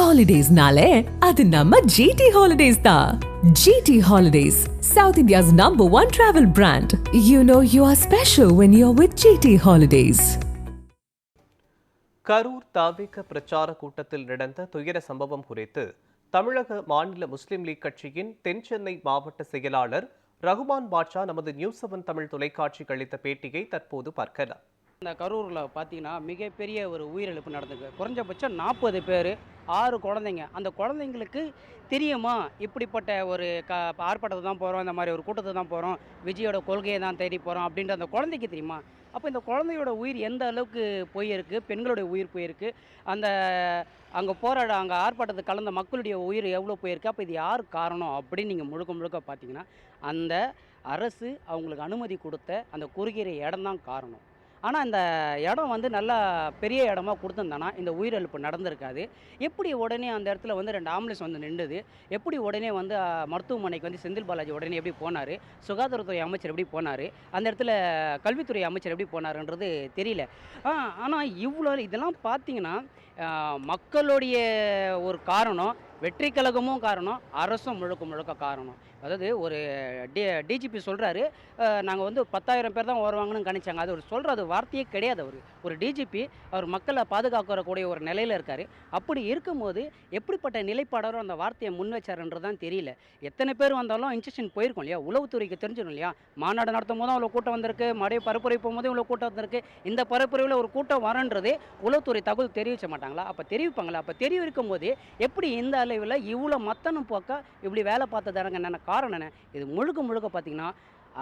Holidays-nale, adu namma GT Holidays da. GT Holidays, South India's #1 travel brand. You know you are special when you're with GT Holidays. Karur தாவேக பிரச்சார கூட்டத்தில் நடந்த துயர சம்பவம் குறித்து தமிழக மாநில முஸ்லிம் லீக் கட்சியின் தென் சென்னை மாவட்ட செயலாளர் ரகுமான் பாட்ஷா நமது நியூஸ் 7 தமிழ் தொலைக்காட்சிக்கு அளித்த பேட்டியை தற்போது பார்க்கலாம். இந்த கரூரில் பார்த்தீங்கன்னா மிகப்பெரிய ஒரு உயிரிழப்பு நடந்திருக்கு. குறைஞ்சபட்சம் 40 பேர், 6 குழந்தைங்க. அந்த குழந்தைங்களுக்கு தெரியுமா இப்படிப்பட்ட ஒரு ஆர்ப்பாட்டத்தை தான் போகிறோம், இந்த மாதிரி ஒரு கூட்டத்தை தான் போகிறோம், விஜயோட கொள்கையை தான் தேடி போகிறோம் அப்படின்ற அந்த குழந்தைக்கு தெரியுமா? அப்போ இந்த குழந்தையோட உயிர் எந்த அளவுக்கு போயிருக்கு, பெண்களுடைய உயிர் போயிருக்கு, அந்த அங்கே போராட அங்கே ஆர்ப்பாட்டத்துக்கு கலந்த மக்களுடைய உயிர் எவ்வளோ போயிருக்கு. அப்போ இது யார் காரணம் அப்படின்னு நீங்கள் முழுக்க முழுக்க பார்த்தீங்கன்னா அந்த அரசு அவங்களுக்கு அனுமதி கொடுத்த அந்த குறுகிற இடம் தான் காரணம். ஆனால் இந்த இடம் வந்து நல்லா பெரிய இடமா கொடுத்துருந்தானா இந்த உயிரிழப்பு நடந்திருக்காது. எப்படி உடனே அந்த இடத்துல வந்து 2 ஆம்புலன்ஸ் வந்து நின்றுது, எப்படி உடனே வந்து மருத்துவமனைக்கு வந்து செந்தில் பாலாஜி உடனே எப்படி போனார், சுகாதாரத்துறை அமைச்சர் எப்படி போனார், அந்த இடத்துல கல்வித்துறை அமைச்சர் எப்படி போனாருன்றது தெரியல. ஆனால் இதெல்லாம் பார்த்தீங்கன்னா மக்களுடைய ஒரு காரணம், வெற்றி கழகமும் காரணம், அரசும் முழுக்க முழுக்க காரணம். அதாவது ஒரு டிஜிபி சொல்கிறாரு, நாங்கள் வந்து 10,000 பேர் தான் வருவாங்கன்னு கணிச்சாங்க. அது ஒரு சொல்கிறது வார்த்தையே கிடையாது. ஒரு டிஜிபி அவர் மக்களை பாதுகாக்கக்கூடிய ஒரு நிலையில் இருக்கார். அப்படி இருக்கும்போது எப்படிப்பட்ட நிலைப்பாடரோ அந்த வார்த்தையை முன் வச்சாருன்றது தான் தெரியல. எத்தனை பேர் வந்தாலும் இன்ஸ்ட்ரக்ஷன் போயிருக்கும் இல்லையா, உளவுத்துறைக்கு தெரிஞ்சிடும் இல்லையா. மாநாடு நடத்தும் போதும் அவ்வளோ கூட்டம் வந்திருக்கு, மறுபடியும் பரப்புரை போகும்போதும் இவ்வளோ கூட்டம் வந்திருக்கு. இந்த பரப்புரையில் ஒரு கூட்டம் வரன்றதே உளவுத்துறை தகவல் தெரிவிக்க மாட்டாங்களா? அப்போ தெரிவிப்பாங்களா? அப்போ தெரிவிக்கும் போது எப்படி இந்த அளவில் இவ்வளோ மத்தனும் போக்கா இப்படி வேலை பார்த்ததானங்க என்ன காரணம் என்ன? இது முழுக்க முழுக்க பார்த்திங்கன்னா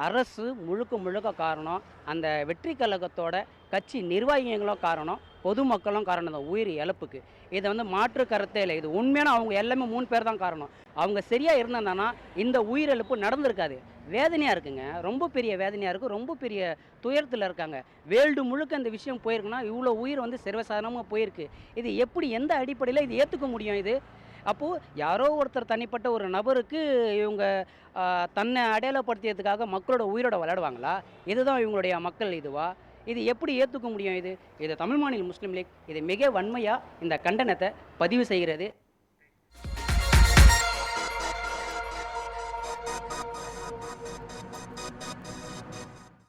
அரசு முழுக்க முழுக்க காரணம், அந்த வெற்றி கழகத்தோட கட்சி நிர்வாகிகளும் காரணம், பொதுமக்களும் காரணம் இந்த உயிர் இழப்புக்கு. இதை வந்து மாற்று கருத்தே இல்லை. இது உண்மையான அவங்க எல்லாமே 3 பேர் தான் காரணம். அவங்க சரியாக இருந்தாங்கன்னா இந்த உயிரிழப்பு நடந்திருக்காது. வேதனையாக இருக்குங்க, ரொம்ப பெரிய வேதனையாக இருக்குது, ரொம்ப பெரிய துயரத்தில் இருக்காங்க. வேர்ல்டு முழுக்க இந்த விஷயம் போயிருக்குன்னா இவ்வளோ உயிர் வந்து சர்வசாதாரணமாக போயிருக்கு. இது எப்படி, எந்த அடிப்படையில் இது ஏற்றுக்க முடியும்? இது அப்போது யாரோ ஒருத்தர் தனிப்பட்ட ஒரு நபருக்கு இவங்க தன்னை அடையாளப்படுத்தியதுக்காக மக்களோட உயிரோட விளையாடுவாங்களா? இதுதான் இவங்களுடைய மக்கள் இதுவா? இது எப்படி ஏற்றுக்க முடியும்? இது தமிழ் மாநில முஸ்லீம் லீக் இது மிக வன்மையாக இந்த கண்டனத்தை பதிவு செய்கிறது.